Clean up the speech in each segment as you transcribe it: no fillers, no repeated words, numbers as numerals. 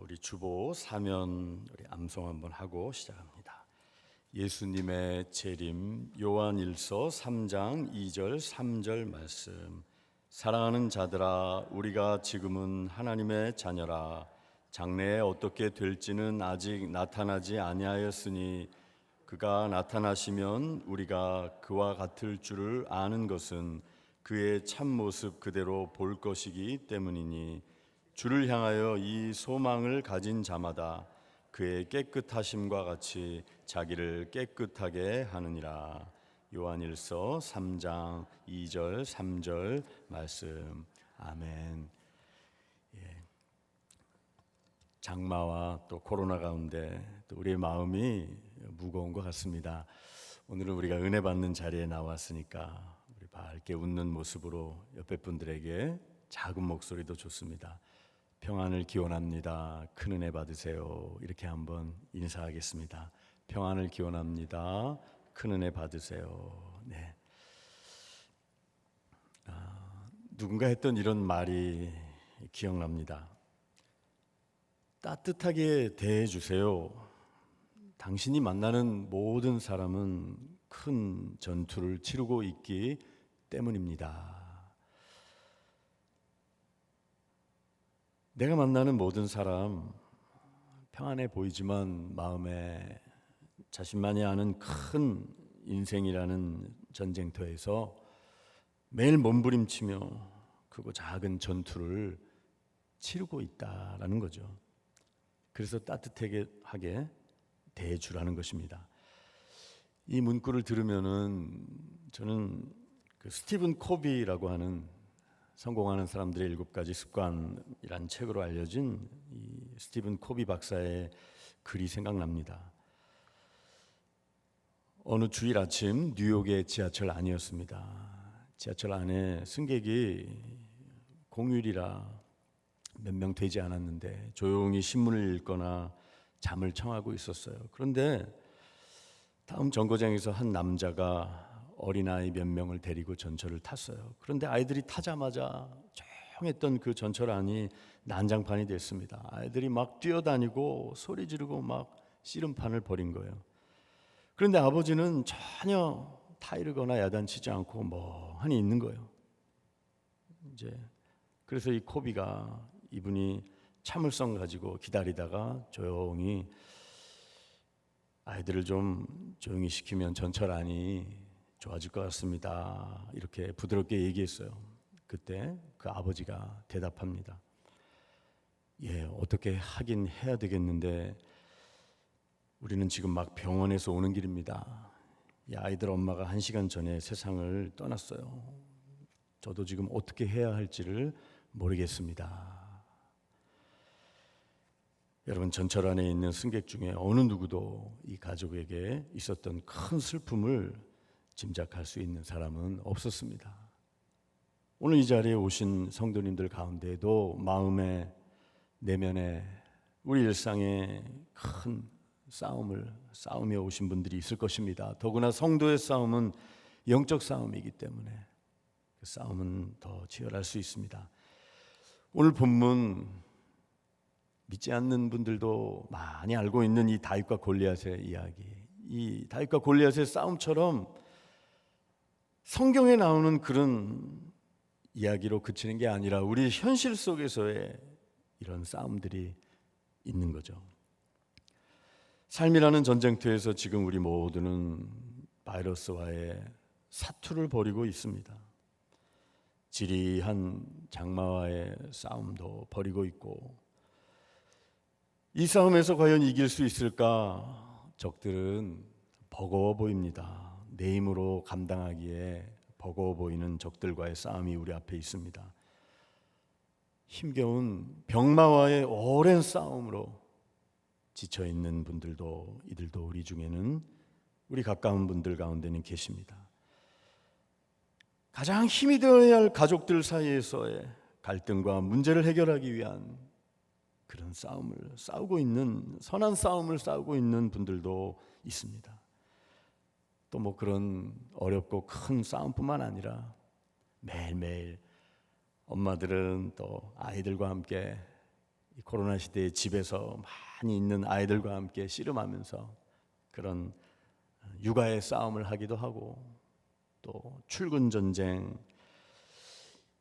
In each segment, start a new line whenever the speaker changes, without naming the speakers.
우리 주보 사면 우리 암송 한번 하고 시작합니다. 예수님의 재림 요한일서 3장 2절 3절 말씀. 사랑하는 자들아, 우리가 지금은 하나님의 자녀라. 장래에 어떻게 될지는 아직 나타나지 아니하였으니 그가 나타나시면 우리가 그와 같을 줄을 아는 것은 그의 참모습 그대로 볼 것이기 때문이니 주를 향하여 이 소망을 가진 자마다 그의 깨끗하심과 같이 자기를 깨끗하게 하느니라. 요한일서 3장 2절 3절 말씀. 아멘. 장마와 또 코로나 가운데 또 우리의 마음이 무거운 것 같습니다. 오늘은 우리가 은혜 받는 자리에 나왔으니까 우리 밝게 웃는 모습으로 옆에 분들에게 작은 목소리도 좋습니다. 평안을 기원합니다. 큰 은혜 받으세요. 이렇게 한번 인사하겠습니다. 평안을 기원합니다. 큰 은혜 받으세요. 네. 누군가 했던 이런 말이 기억납니다. 따뜻하게 대해주세요. 당신이 만나는 모든 사람은 큰 전투를 치르고 있기 때문입니다. 내가 만나는 모든 사람 평안해 보이지만 마음에 자신만이 아는 큰 인생이라는 전쟁터에서 매일 몸부림치며 크고 작은 전투를 치르고 있다라는 거죠. 그래서 따뜻하게 하게 대해주라는 것입니다. 이 문구를 들으면은 저는 그 스티븐 코비라고 하는 성공하는 사람들의 7가지 습관이란 책으로 알려진 이 스티븐 코비 박사의 글이 생각납니다. 어느 주일 아침 뉴욕의 지하철 안이었습니다. 지하철 안에 승객이 공휴일이라 몇 명 되지 않았는데 조용히 신문을 읽거나 잠을 청하고 있었어요. 그런데 다음 정거장에서 한 남자가 어린아이 몇 명을 데리고 전철을 탔어요. 그런데 아이들이 타자마자 조용했던 그 전철 안이 난장판이 됐습니다. 아이들이 막 뛰어다니고 소리 지르고 막 씨름판을 벌인 거예요. 그런데 아버지는 전혀 타이르거나 야단치지 않고 멍하니 있는 거예요. 그래서 이 코비가 이분이 참을성 가지고 기다리다가 조용히 아이들을 좀 조용히 시키면 전철 안이 좋아질 것 같습니다. 이렇게 부드럽게 얘기했어요. 그때 그 아버지가 대답합니다. 어떻게 하긴 해야 되겠는데 우리는 지금 막 병원에서 오는 길입니다. 이 아이들 엄마가 1시간 전에 세상을 떠났어요. 저도 지금 어떻게 해야 할지를 모르겠습니다. 여러분, 전철 안에 있는 승객 중에 어느 누구도 이 가족에게 있었던 큰 슬픔을 짐작할 수 있는 사람은 없었습니다. 오늘 이 자리에 오신 성도님들 가운데에도 마음의 내면에 우리 일상에 큰 싸움을 싸우며 오신 분들이 있을 것입니다. 더구나 성도의 싸움은 영적 싸움이기 때문에 그 싸움은 더 치열할 수 있습니다. 오늘 본문 믿지 않는 분들도 많이 알고 있는 이 다윗과 골리앗의 이야기, 이 다윗과 골리앗의 싸움처럼 성경에 나오는 그런 이야기로 그치는 게 아니라 우리 현실 속에서의 이런 싸움들이 있는 거죠. 삶이라는 전쟁터에서 지금 우리 모두는 바이러스와의 사투를 벌이고 있습니다. 지리한 장마와의 싸움도 벌이고 있고, 이 싸움에서 과연 이길 수 있을까? 적들은 버거워 보입니다. 내 힘으로 감당하기에 버거워 보이는 적들과의 싸움이 우리 앞에 있습니다. 힘겨운 병마와의 오랜 싸움으로 지쳐있는 분들도, 이들도 우리 중에는, 우리 가까운 분들 가운데는 계십니다. 가장 힘이 되어야 할 가족들 사이에서의 갈등과 문제를 해결하기 위한 그런 싸움을 싸우고 있는, 선한 싸움을 싸우고 있는 분들도 있습니다. 또 뭐 그런 어렵고 큰 싸움뿐만 아니라 매일매일 엄마들은 또 아이들과 함께 이 코로나 시대에 집에서 많이 있는 아이들과 함께 씨름하면서 그런 육아의 싸움을 하기도 하고, 또 출근 전쟁,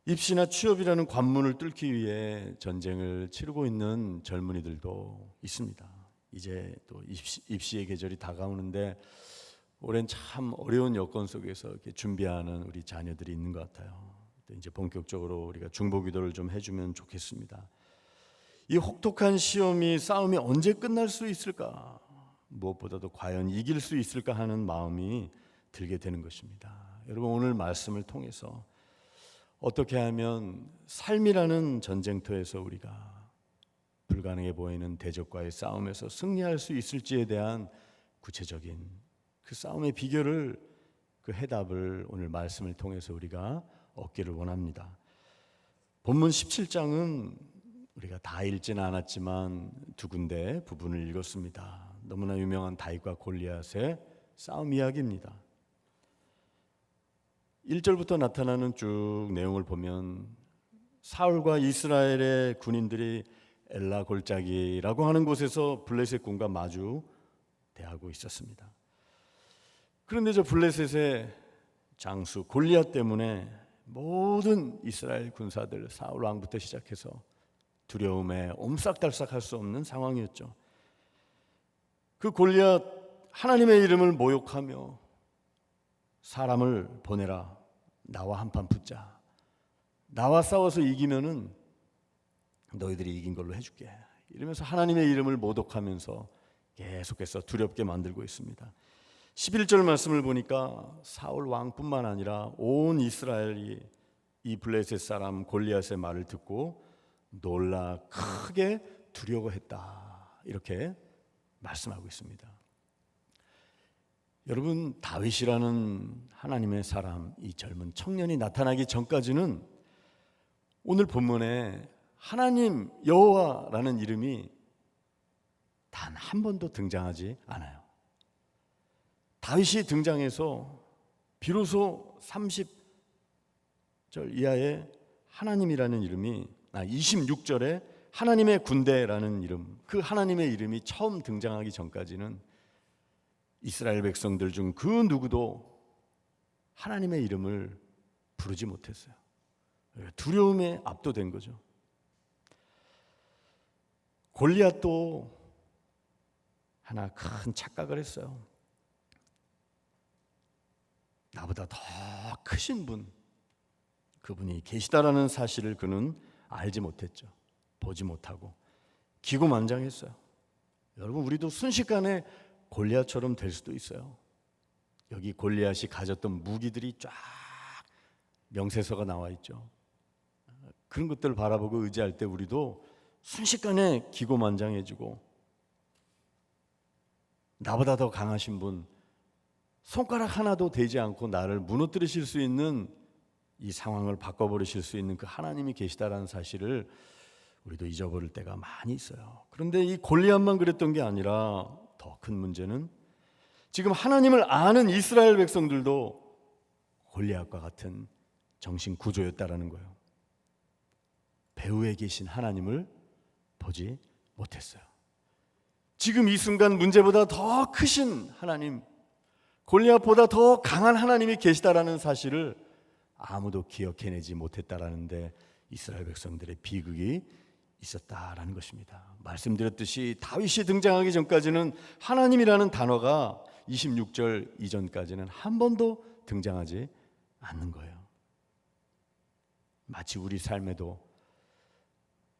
입시나 취업이라는 관문을 뚫기 위해 전쟁을 치르고 있는 젊은이들도 있습니다. 이제 또 입시의 계절이 다가오는데 올해는 참 어려운 여건 속에서 이렇게 준비하는 우리 자녀들이 있는 것 같아요. 이제 본격적으로 우리가 중보기도를 좀 해주면 좋겠습니다. 이 혹독한 시험이, 싸움이 언제 끝날 수 있을까? 무엇보다도 과연 이길 수 있을까 하는 마음이 들게 되는 것입니다. 여러분, 오늘 말씀을 통해서 어떻게 하면 삶이라는 전쟁터에서 우리가 불가능해 보이는 대적과의 싸움에서 승리할 수 있을지에 대한 구체적인 그 싸움의 비결을, 그 해답을 오늘 말씀을 통해서 우리가 얻기를 원합니다. 본문 17장은 우리가 다 읽지는 않았지만 두 군데 부분을 읽었습니다. 너무나 유명한 다윗과 골리앗의 싸움 이야기입니다. 1절부터 나타나는 쭉 내용을 보면 사울과 이스라엘의 군인들이 엘라 골짜기라고 하는 곳에서 블레셋 군과 마주 대하고 있었습니다. 그런데 저 블레셋의 장수 골리앗 때문에 모든 이스라엘 군사들, 사울 왕부터 시작해서 두려움에 옴싹달싹할 수 없는 상황이었죠. 그 골리앗, 하나님의 이름을 모욕하며 사람을 보내라, 나와 한판 붙자, 나와 싸워서 이기면은 너희들이 이긴 걸로 해줄게, 이러면서 하나님의 이름을 모독하면서 계속해서 두렵게 만들고 있습니다. 11절 말씀을 보니까 사울 왕뿐만 아니라 온 이스라엘이 이 블레셋 사람 골리앗의 말을 듣고 놀라 크게 두려워했다, 이렇게 말씀하고 있습니다. 여러분, 다윗이라는 하나님의 사람, 이 젊은 청년이 나타나기 전까지는 오늘 본문에 하나님 여호와라는 이름이 단 한 번도 등장하지 않아요. 다윗이 등장해서 비로소 30절 이하의 하나님이라는 이름이, 26절에 하나님의 군대라는 이름, 그 하나님의 이름이 처음 등장하기 전까지는 이스라엘 백성들 중 그 누구도 하나님의 이름을 부르지 못했어요. 두려움에 압도된 거죠. 골리앗도 하나 큰 착각을 했어요. 나보다 더 크신 분, 그분이 계시다라는 사실을 그는 알지 못했죠. 보지 못하고 기고만장했어요. 여러분, 우리도 순식간에 골리앗처럼 될 수도 있어요. 여기 골리앗이 가졌던 무기들이 쫙 명세서가 나와 있죠. 그런 것들을 바라보고 의지할 때 우리도 순식간에 기고만장해지고, 나보다 더 강하신 분, 손가락 하나도 되지 않고 나를 무너뜨리실 수 있는, 이 상황을 바꿔버리실 수 있는 그 하나님이 계시다라는 사실을 우리도 잊어버릴 때가 많이 있어요. 그런데 이 골리앗만 그랬던 게 아니라 더 큰 문제는 지금 하나님을 아는 이스라엘 백성들도 골리앗과 같은 정신 구조였다라는 거예요. 배후에 계신 하나님을 보지 못했어요. 지금 이 순간 문제보다 더 크신 하나님, 골리앗보다 더 강한 하나님이 계시다라는 사실을 아무도 기억해내지 못했다라는데 이스라엘 백성들의 비극이 있었다라는 것입니다. 말씀드렸듯이 다윗이 등장하기 전까지는 하나님이라는 단어가 26절 이전까지는 한 번도 등장하지 않는 거예요. 마치 우리 삶에도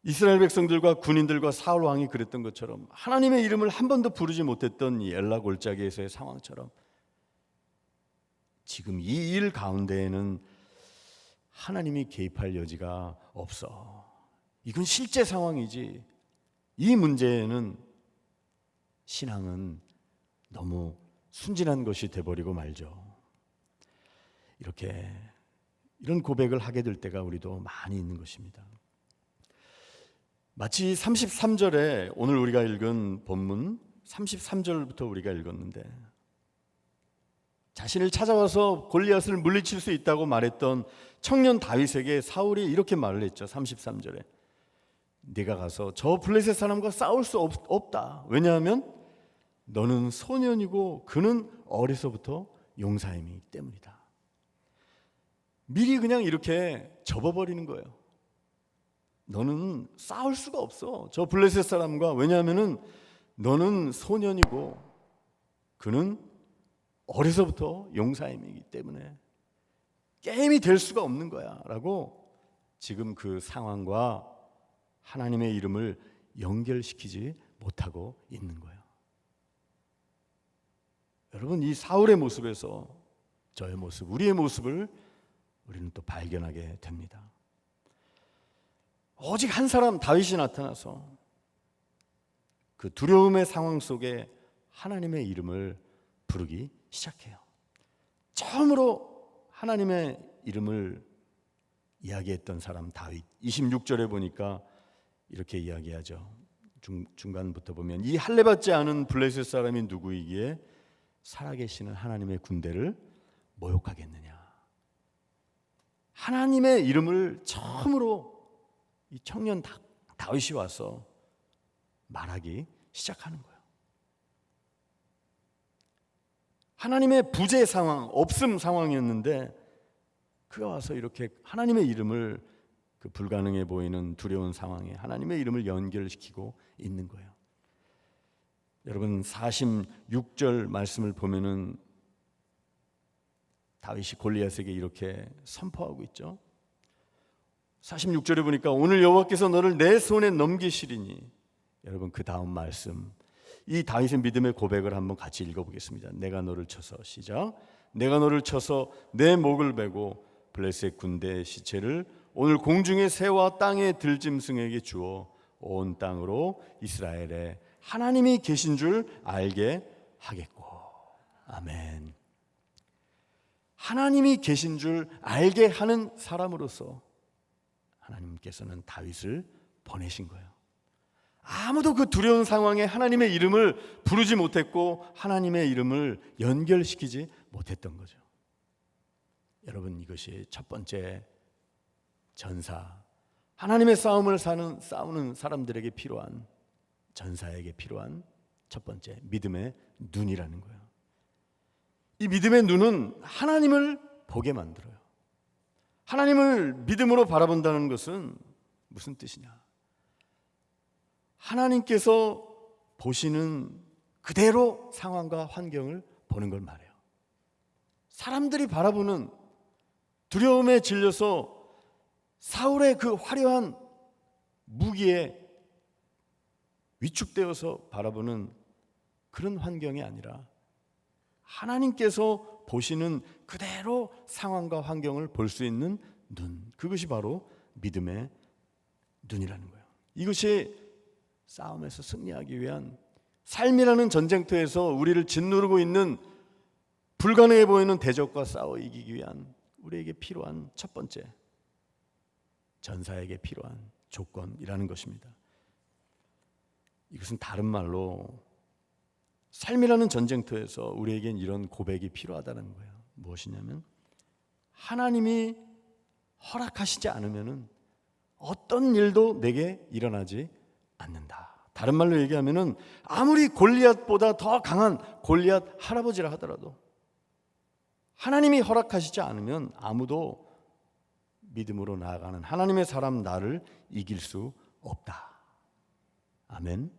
이스라엘 백성들과 군인들과 사울 왕이 그랬던 것처럼 하나님의 이름을 한 번도 부르지 못했던 이 엘라 골짜기에서의 상황처럼 지금 이 일 가운데에는 하나님이 개입할 여지가 없어. 이건 실제 상황이지, 이 문제에는 신앙은 너무 순진한 것이 돼버리고 말죠. 이런 고백을 하게 될 때가 우리도 많이 있는 것입니다. 마치 33절에 오늘 우리가 읽은 본문 33절부터 우리가 읽었는데, 자신을 찾아와서 골리앗을 물리칠 수 있다고 말했던 청년 다윗에게 사울이 이렇게 말을 했죠. 33절에 네가 가서 저 블레셋 사람과 싸울 수 없다. 왜냐하면 너는 소년이고 그는 어려서부터 용사임이기 때문이다. 미리 그냥 이렇게 접어버리는 거예요. 너는 싸울 수가 없어, 저 블레셋 사람과. 왜냐하면 너는 소년이고 그는 어려서부터 용사임이기 때문에 게임이 될 수가 없는 거야 라고 지금 그 상황과 하나님의 이름을 연결시키지 못하고 있는 거예요. 여러분, 이 사울의 모습에서 저의 모습, 우리의 모습을 우리는 또 발견하게 됩니다. 오직 한 사람, 다윗이 나타나서 그 두려움의 상황 속에 하나님의 이름을 부르기 시작해요. 처음으로 하나님의 이름을 이야기했던 사람 다윗. 26절에 보니까 이렇게 이야기하죠. 중간부터 보면 이 할례받지 않은 블레셋 사람이 누구이기에 살아계시는 하나님의 군대를 모욕하겠느냐. 하나님의 이름을 처음으로 이 청년 다윗이 와서 말하기 시작하는 거예요. 하나님의 부재 상황, 없음 상황이었는데 그가 와서 이렇게 하나님의 이름을, 그 불가능해 보이는 두려운 상황에 하나님의 이름을 연결시키고 있는 거예요. 여러분, 46절 말씀을 보면은 다윗이 골리앗에게 이렇게 선포하고 있죠. 46절에 보니까 오늘 여호와께서 너를 내 손에 넘기시리니. 여러분, 그 다음 말씀, 이 다윗의 믿음의 고백을 한번 같이 읽어보겠습니다. 내가 너를 쳐서, 시작. 내가 너를 쳐서 내 목을 베고 블레셋 군대의 시체를 오늘 공중의 새와 땅의 들짐승에게 주어 온 땅으로 이스라엘에 하나님이 계신 줄 알게 하겠고. 아멘. 하나님이 계신 줄 알게 하는 사람으로서 하나님께서는 다윗을 보내신 거예요. 아무도 그 두려운 상황에 하나님의 이름을 부르지 못했고 하나님의 이름을 연결시키지 못했던 거죠. 여러분, 이것이 첫 번째 전사, 하나님의 싸움을 싸우는 사람들에게 필요한, 전사에게 필요한 첫 번째 믿음의 눈이라는 거예요. 이 믿음의 눈은 하나님을 보게 만들어요. 하나님을 믿음으로 바라본다는 것은 무슨 뜻이냐? 하나님께서 보시는 그대로 상황과 환경을 보는 걸 말해요. 사람들이 바라보는, 두려움에 질려서 사울의 그 화려한 무기에 위축되어서 바라보는 그런 환경이 아니라 하나님께서 보시는 그대로 상황과 환경을 볼 수 있는 눈, 그것이 바로 믿음의 눈이라는 거예요. 이것이 싸움에서 승리하기 위한, 삶이라는 전쟁터에서 우리를 짓누르고 있는 불가능해 보이는 대적과 싸워 이기기 위한 우리에게 필요한 첫 번째, 전사에게 필요한 조건이라는 것입니다. 이것은 다른 말로 삶이라는 전쟁터에서 우리에겐 이런 고백이 필요하다는 거예요. 무엇이냐면 하나님이 허락하시지 않으면 어떤 일도 내게 일어나지 않는다. 다른 말로 얘기하면 아무리 골리앗보다 더 강한 골리앗 할아버지라 하더라도 하나님이 허락하시지 않으면 아무도 믿음으로 나아가는 하나님의 사람 나를 이길 수 없다. 아멘.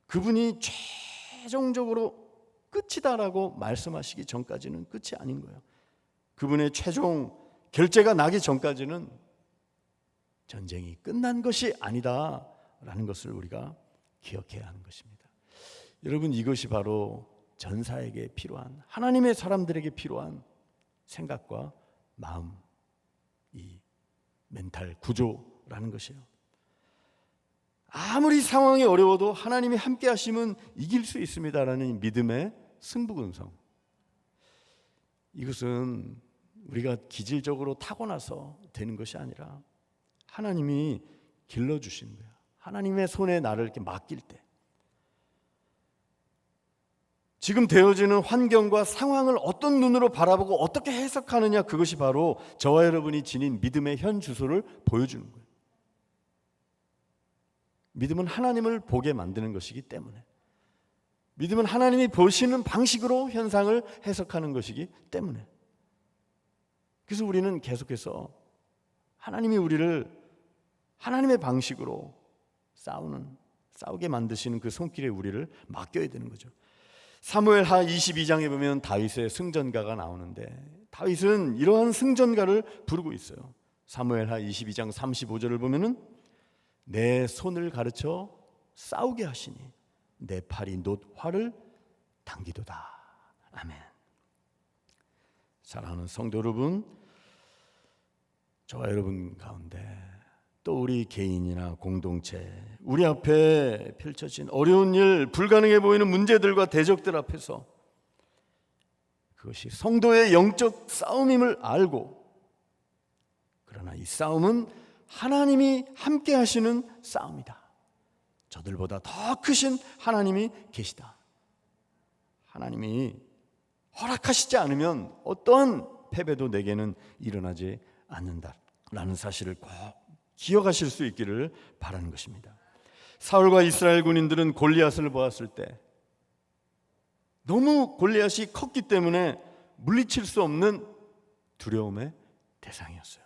그분이 최종적으로 끝이다라고 말씀하시기 전까지는 끝이 아닌 거예요. 그분의 최종 결제가 나기 전까지는 전쟁이 끝난 것이 아니다라는 것을 우리가 기억해야 하는 것입니다. 여러분, 이것이 바로 전사에게 필요한, 하나님의 사람들에게 필요한 생각과 마음, 이 멘탈 구조라는 것이에요. 아무리 상황이 어려워도 하나님이 함께 하시면 이길 수 있습니다라는 믿음의 승부근성. 이것은 우리가 기질적으로 타고나서 되는 것이 아니라 하나님이 길러주신 거야. 하나님의 손에 나를 이렇게 맡길 때, 지금 되어지는 환경과 상황을 어떤 눈으로 바라보고 어떻게 해석하느냐, 그것이 바로 저와 여러분이 지닌 믿음의 현 주소를 보여주는 거예요. 믿음은 하나님을 보게 만드는 것이기 때문에, 믿음은 하나님이 보시는 방식으로 현상을 해석하는 것이기 때문에, 그래서 우리는 계속해서 하나님이 우리를 하나님의 방식으로 싸우게 만드시는 그 손길에 우리를 맡겨야 되는 거죠. 사무엘하 22장에 보면 다윗의 승전가가 나오는데, 다윗은 이러한 승전가를 부르고 있어요. 사무엘하 22장 35절을 보면은 내 손을 가르쳐 싸우게 하시니 내 팔이 놋 활을 당기도다. 아멘. 사랑하는 성도 여러분, 저와 여러분 가운데 또 우리 개인이나 공동체, 우리 앞에 펼쳐진 어려운 일, 불가능해 보이는 문제들과 대적들 앞에서 그것이 성도의 영적 싸움임을 알고, 그러나 이 싸움은 하나님이 함께 하시는 싸움이다. 저들보다 더 크신 하나님이 계시다. 하나님이 허락하시지 않으면 어떠한 패배도 내게는 일어나지 않는다라는 사실을 꼭 기억하실 수 있기를 바라는 것입니다. 사울과 이스라엘 군인들은 골리앗을 보았을 때 너무 골리앗이 컸기 때문에 물리칠 수 없는 두려움의 대상이었어요.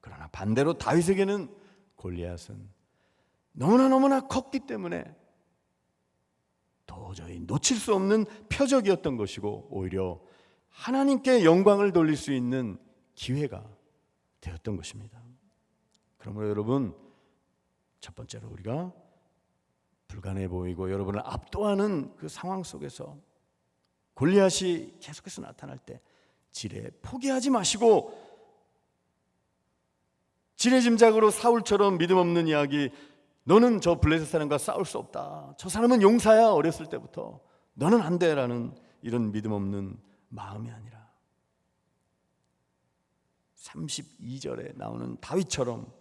그러나 반대로 다윗에게는 골리앗은 너무나 컸기 때문에 도저히 놓칠 수 없는 표적이었던 것이고, 오히려 하나님께 영광을 돌릴 수 있는 기회가 되었던 것입니다. 그러므로 여러분, 첫 번째로 우리가 불가능해 보이고 여러분을 압도하는 그 상황 속에서 골리앗이 계속해서 나타날 때 지레 포기하지 마시고, 지레짐작으로 사울처럼 믿음 없는 이야기, 너는 저 블레셋 사람과 싸울 수 없다, 저 사람은 용사야, 어렸을 때부터 너는 안 돼 라는 이런 믿음 없는 마음이 아니라 32절에 나오는 다윗처럼,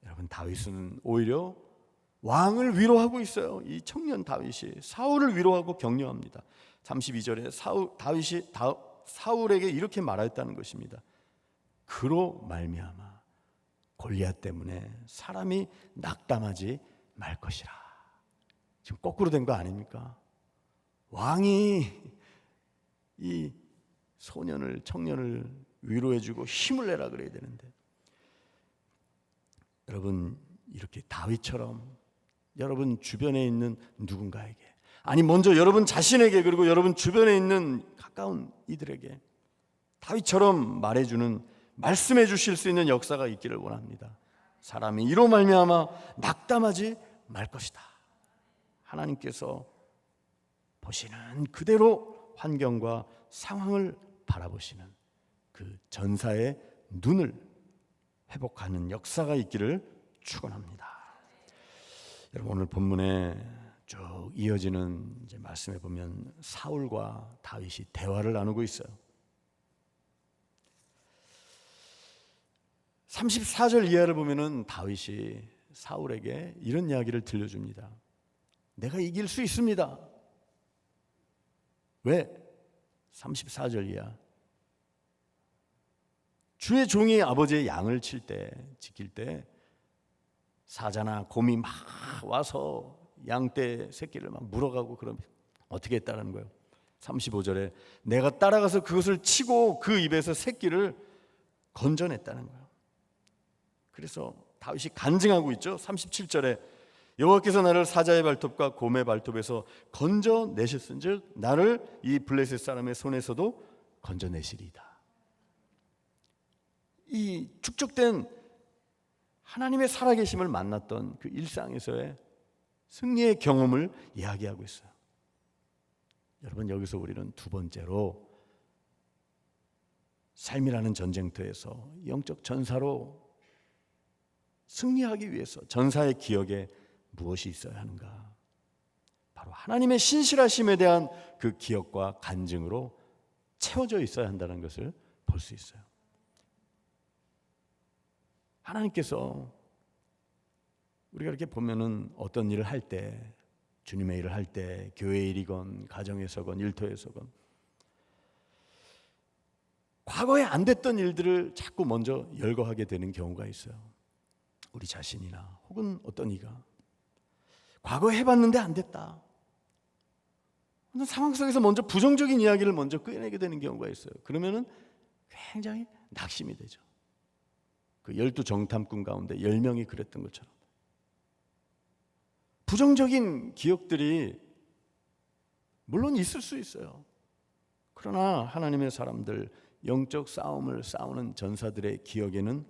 여러분, 다윗은 오히려 왕을 위로하고 있어요. 이 청년 다윗이 사울을 위로하고 격려합니다. 32절에 다윗이 사울에게 이렇게 말하였다는 것입니다. 그로 말미암아 골리앗 때문에 사람이 낙담하지 말 것이라. 지금 거꾸로 된 거 아닙니까? 왕이 이 청년을 위로해주고 힘을 내라 그래야 되는데, 여러분, 이렇게 다윗처럼 여러분 주변에 있는 누군가에게, 아니 먼저 여러분 자신에게, 그리고 여러분 주변에 있는 가까운 이들에게 다윗처럼 말씀해 주실 수 있는 역사가 있기를 원합니다. 사람이 이로 말미암아 낙담하지 말 것이다. 하나님께서 보시는 그대로 환경과 상황을 바라보시는 그 전사의 눈을 회복하는 역사가 있기를 축원합니다. 여러분, 오늘 본문에 쭉 이어지는 이제 말씀에 보면 사울과 다윗이 대화를 나누고 있어요. 34절 이하를 보면은 다윗이 사울에게 이런 이야기를 들려줍니다. 내가 이길 수 있습니다. 왜? 34절 이하, 주의 종이 아버지의 양을 지킬 때 사자나 곰이 막 와서 양떼 새끼를 막 물어가고, 그러면 어떻게 했다는 거예요? 35절에 내가 따라가서 그것을 치고 그 입에서 새끼를 건져냈다는 거예요. 그래서 다윗이 간증하고 있죠. 37절에 여호와께서 나를 사자의 발톱과 곰의 발톱에서 건져내셨은즉 나를 이 블레셋 사람의 손에서도 건져내시리이다. 이 축적된 하나님의 살아계심을 만났던 그 일상에서의 승리의 경험을 이야기하고 있어요. 여러분, 여기서 우리는 두 번째로 삶이라는 전쟁터에서 영적 전사로 승리하기 위해서 전사의 기억에 무엇이 있어야 하는가? 바로 하나님의 신실하심에 대한 그 기억과 간증으로 채워져 있어야 한다는 것을 볼 수 있어요. 하나님께서 우리가 이렇게 보면은 어떤 일을 할 때, 주님의 일을 할 때, 교회 일이건 가정에서건 일터에서건 과거에 안 됐던 일들을 자꾸 먼저 열거하게 되는 경우가 있어요. 우리 자신이나 혹은 어떤 이가 과거에 해봤는데 안 됐다, 어떤 상황 속에서 먼저 부정적인 이야기를 먼저 꺼내게 되는 경우가 있어요. 그러면은 굉장히 낙심이 되죠. 그 12정탐꾼 가운데 10명이 그랬던 것처럼 부정적인 기억들이 물론 있을 수 있어요. 그러나 하나님의 사람들, 영적 싸움을 싸우는 전사들의 기억에는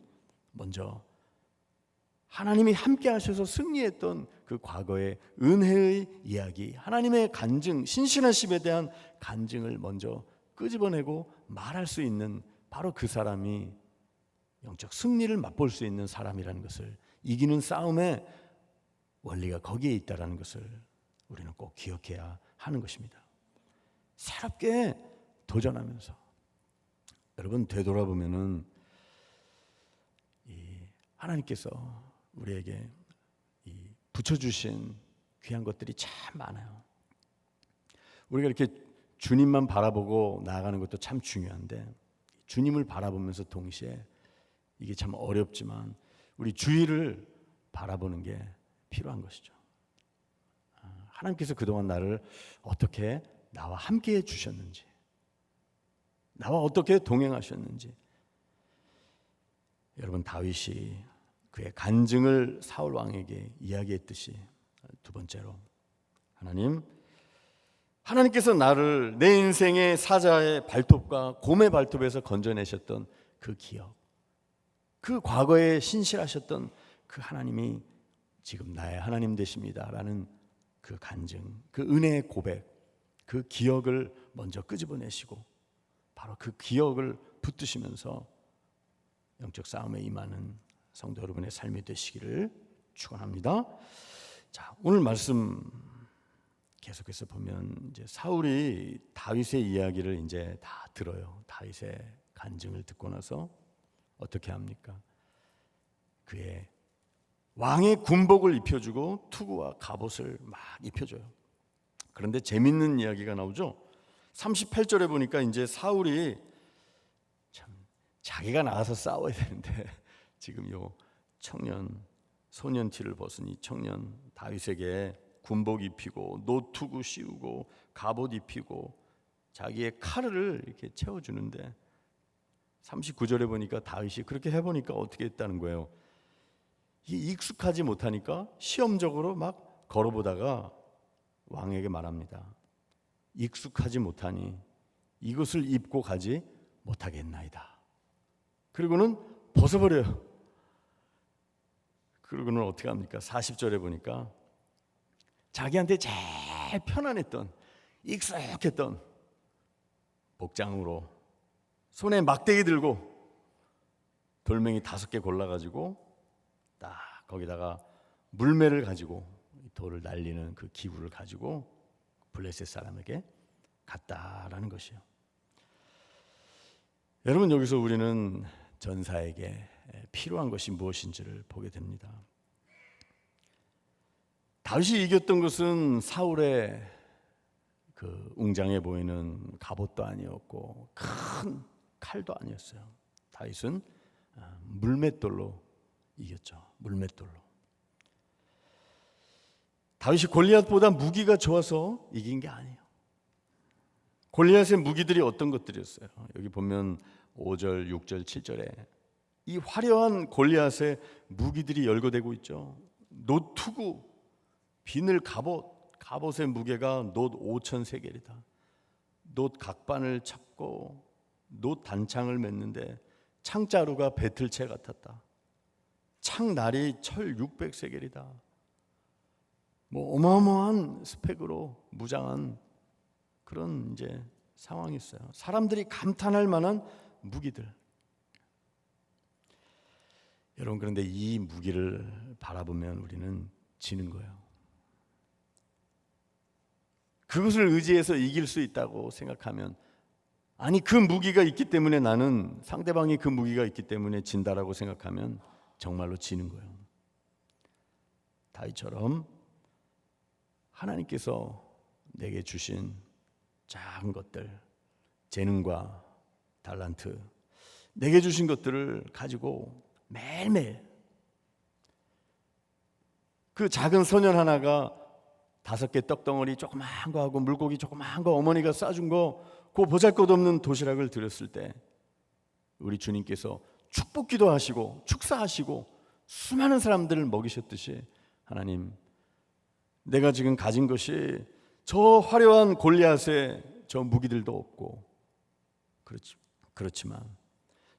먼저 하나님이 함께 하셔서 승리했던 그 과거의 은혜의 이야기, 하나님의 간증, 신실하심에 대한 간증을 먼저 끄집어내고 말할 수 있는 바로 그 사람이 영적 승리를 맛볼 수 있는 사람이라는 것을, 이기는 싸움의 원리가 거기에 있다는 것을 우리는 꼭 기억해야 하는 것입니다. 새롭게 도전하면서, 여러분 되돌아보면은 하나님께서 우리에게 붙여주신 귀한 것들이 참 많아요. 우리가 이렇게 주님만 바라보고 나아가는 것도 참 중요한데, 주님을 바라보면서 동시에 이게 참 어렵지만 우리 주위를 바라보는 게 필요한 것이죠. 하나님께서 그동안 나를 어떻게 나와 함께 해주셨는지, 나와 어떻게 동행하셨는지. 여러분, 다윗이 그의 간증을 사울 왕에게 이야기했듯이, 두 번째로 하나님께서 나를 내 인생의 사자의 발톱과 곰의 발톱에서 건져내셨던 그 기억, 그 과거에 신실하셨던 그 하나님이 지금 나의 하나님 되십니다라는 그 간증, 그 은혜의 고백, 그 기억을 먼저 끄집어내시고 바로 그 기억을 붙드시면서 영적 싸움에 임하는 성도 여러분의 삶이 되시기를 축원합니다. 자, 오늘 말씀 계속해서 보면 이제 사울이 다윗의 이야기를 이제 다 들어요. 다윗의 간증을 듣고 나서 어떻게 합니까? 그의 왕의 군복을 입혀주고 투구와 갑옷을 막 입혀줘요. 그런데 재밌는 이야기가 나오죠. 38절에 보니까 이제 사울이 참 자기가 나가서 싸워야 되는데 지금 요 청년 소년 티를 벗은 이 청년 다윗에게 군복 입히고 노투구 씌우고 갑옷 입히고 자기의 칼을 이렇게 채워주는데 39절에 보니까 다윗이 그렇게 해보니까 어떻게 했다는 거예요. 익숙하지 못하니까 시험적으로 막 걸어보다가 왕에게 말합니다. 익숙하지 못하니 이것을 입고 가지 못하겠나이다. 그리고는 벗어버려요. 그리고는 어떻게 합니까? 40절에 보니까 자기한테 제일 편안했던, 익숙했던 복장으로 손에 막대기 들고 돌멩이 5개 골라가지고 딱 거기다가 물매를 가지고 돌을 날리는 그 기구를 가지고 블레셋 사람에게 갔다라는 것이요. 여러분, 여기서 우리는 전사에게 필요한 것이 무엇인지를 보게 됩니다. 다윗이 이겼던 것은 사울의 그 웅장해 보이는 갑옷도 아니었고 큰 칼도 아니었어요. 다윗은 물맷돌로 이겼죠. 물맷돌로. 다윗이 골리앗보다 무기가 좋아서 이긴 게 아니에요. 골리앗의 무기들이 어떤 것들이었어요? 여기 보면 5절, 6절, 7절에 이 화려한 골리앗의 무기들이 열거되고 있죠. 노투구, 비늘 갑옷의 무게가 놋 5,000세겔이다. 놋 각반을 잡고 놋 단창을 맸는데 창자루가 배틀채 같았다. 창날이 철 600세겔이다. 뭐 어마어마한 스펙으로 무장한 그런 이제 상황이 있어요. 사람들이 감탄할 만한 무기들. 여러분, 그런데 이 무기를 바라보면 우리는 지는 거예요. 그것을 의지해서 이길 수 있다고 생각하면, 아니 그 무기가 있기 때문에 나는, 상대방이 그 무기가 있기 때문에 진다라고 생각하면 정말로 지는 거예요. 다윗처럼 하나님께서 내게 주신 작은 것들, 재능과 달란트, 내게 주신 것들을 가지고 매일매일 그 작은 소년 하나가 5개 떡덩어리 조그마한 거 하고 물고기 조그마한 거 어머니가 싸준 거 그 보잘것없는 도시락을 드렸을 때 우리 주님께서 축복기도 하시고 축사하시고 수많은 사람들을 먹이셨듯이 하나님, 내가 지금 가진 것이 저 화려한 골리앗의 저 무기들도 없고 그렇지만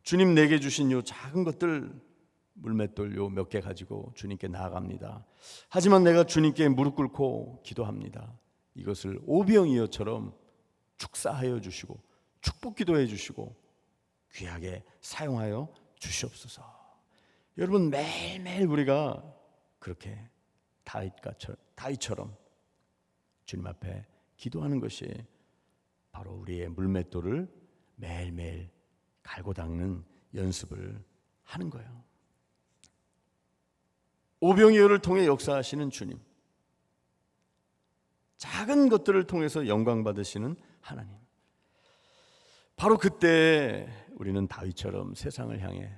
주님 내게 주신 요 작은 것들 물맷돌 요 몇 개 가지고 주님께 나아갑니다. 하지만 내가 주님께 무릎 꿇고 기도합니다. 이것을 오병이어처럼 축사하여 주시고 축복 기도해 주시고 귀하게 사용하여 주시옵소서. 여러분, 매일매일 우리가 그렇게 다윗처럼 주님 앞에 기도하는 것이 바로 우리의 물맷돌을 매일매일 갈고 닦는 연습을 하는 거예요. 오병이어를 통해 역사하시는 주님, 작은 것들을 통해서 영광 받으시는 하나님, 바로 그때 우리는 다윗처럼 세상을 향해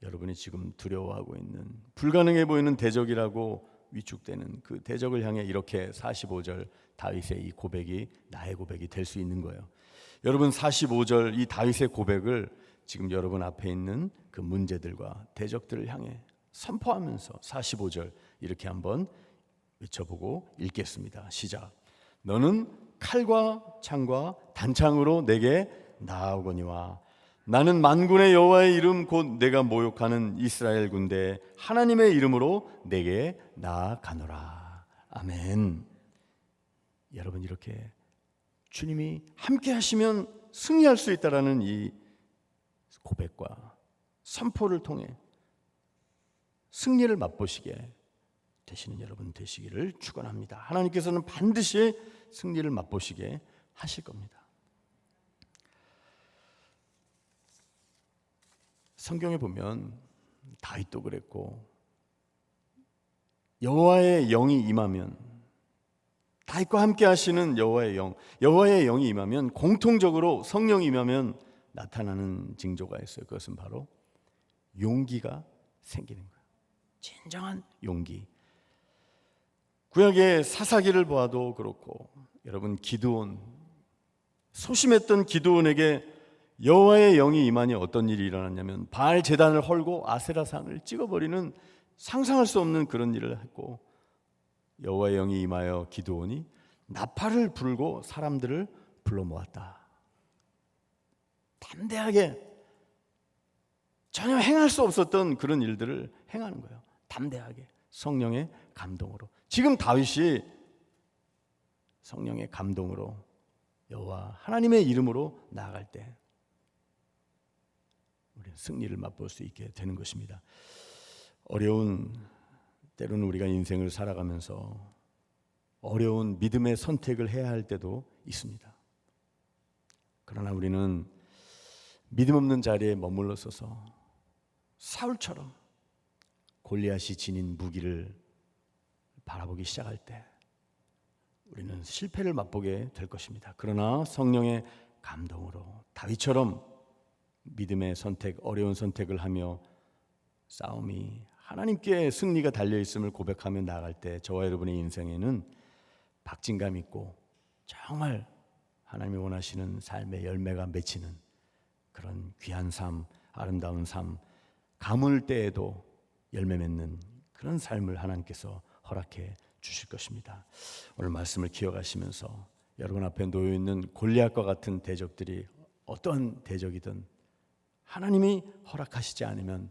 여러분이 지금 두려워하고 있는 불가능해 보이는 대적이라고 위축되는 그 대적을 향해 이렇게 45절 다윗의 이 고백이 나의 고백이 될 수 있는 거예요. 여러분, 45절 이 다윗의 고백을 지금 여러분 앞에 있는 그 문제들과 대적들을 향해 선포하면서 45절 이렇게 한번 외쳐보고 읽겠습니다. 시작. 너는 칼과 창과 단창으로 내게 나아오거니와 나는 만군의 여호와의 이름 곧 내가 모욕하는 이스라엘 군대 하나님의 이름으로 내게 나아가노라. 아멘. 여러분, 이렇게 주님이 함께 하시면 승리할 수 있다라는 이 고백과 선포를 통해 승리를 맛보시게 되시는 여러분 되시기를 축원합니다. 하나님께서는 반드시 승리를 맛보시게 하실 겁니다. 성경에 보면 다윗도 그랬고 여호와의 영이 임하면 다윗과 함께 하시는 여호와의 영이 임하면 공통적으로 성령이 임하면 나타나는 징조가 있어요. 그것은 바로 용기가 생기는 거예요. 진정한 용기. 구약의 사사기를 보아도 그렇고 여러분, 기드온, 소심했던 기드온에게 여호와의 영이 임하니 어떤 일이 일어났냐면 바알 제단을 헐고 아세라상을 찍어버리는 상상할 수 없는 그런 일을 했고, 여호와의 영이 임하여 기드온이 나팔을 불고 사람들을 불러 모았다. 담대하게 전혀 행할 수 없었던 그런 일들을 행하는 거예요. 담대하게 성령의 감동으로. 지금 다윗이 성령의 감동으로 여호와 하나님의 이름으로 나아갈 때 우리는 승리를 맛볼 수 있게 되는 것입니다. 때로는 우리가 인생을 살아가면서 어려운 믿음의 선택을 해야 할 때도 있습니다. 그러나 우리는 믿음 없는 자리에 머물러 서서 사울처럼 골리앗이 지닌 무기를 바라보기 시작할 때 우리는 실패를 맛보게 될 것입니다. 그러나 성령의 감동으로 다윗처럼 믿음의 선택, 어려운 선택을 하며 싸움이 하나님께 승리가 달려있음을 고백하며 나아갈 때 저와 여러분의 인생에는 박진감 있고 정말 하나님이 원하시는 삶의 열매가 맺히는 그런 귀한 삶, 아름다운 삶, 가물 때에도 열매 맺는 그런 삶을 하나님께서 허락해 주실 것입니다. 오늘 말씀을 기억하시면서 여러분 앞에 놓여있는 골리앗과 같은 대적들이 어떠한 대적이든 하나님이 허락하시지 않으면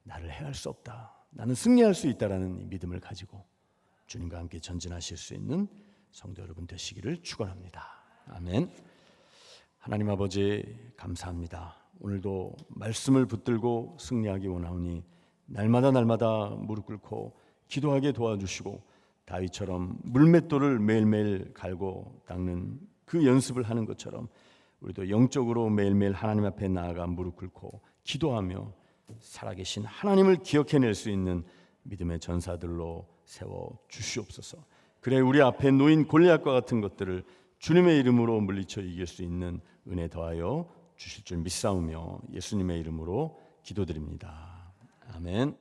나를 해할 수 없다, 나는 승리할 수 있다라는 믿음을 가지고 주님과 함께 전진하실 수 있는 성도 여러분 되시기를 축원합니다. 아멘. 하나님 아버지 감사합니다. 오늘도 말씀을 붙들고 승리하기 원하오니 날마다 무릎 꿇고 기도하게 도와주시고 다윗처럼 물맷돌을 매일매일 갈고 닦는 그 연습을 하는 것처럼 우리도 영적으로 매일매일 하나님 앞에 나아가 무릎 꿇고 기도하며 살아계신 하나님을 기억해낼 수 있는 믿음의 전사들로 세워 주시옵소서. 그래 우리 앞에 놓인 골리앗과 같은 것들을 주님의 이름으로 물리쳐 이길 수 있는 은혜 더하여 주실 줄 믿사오며 예수님의 이름으로 기도드립니다. 아멘.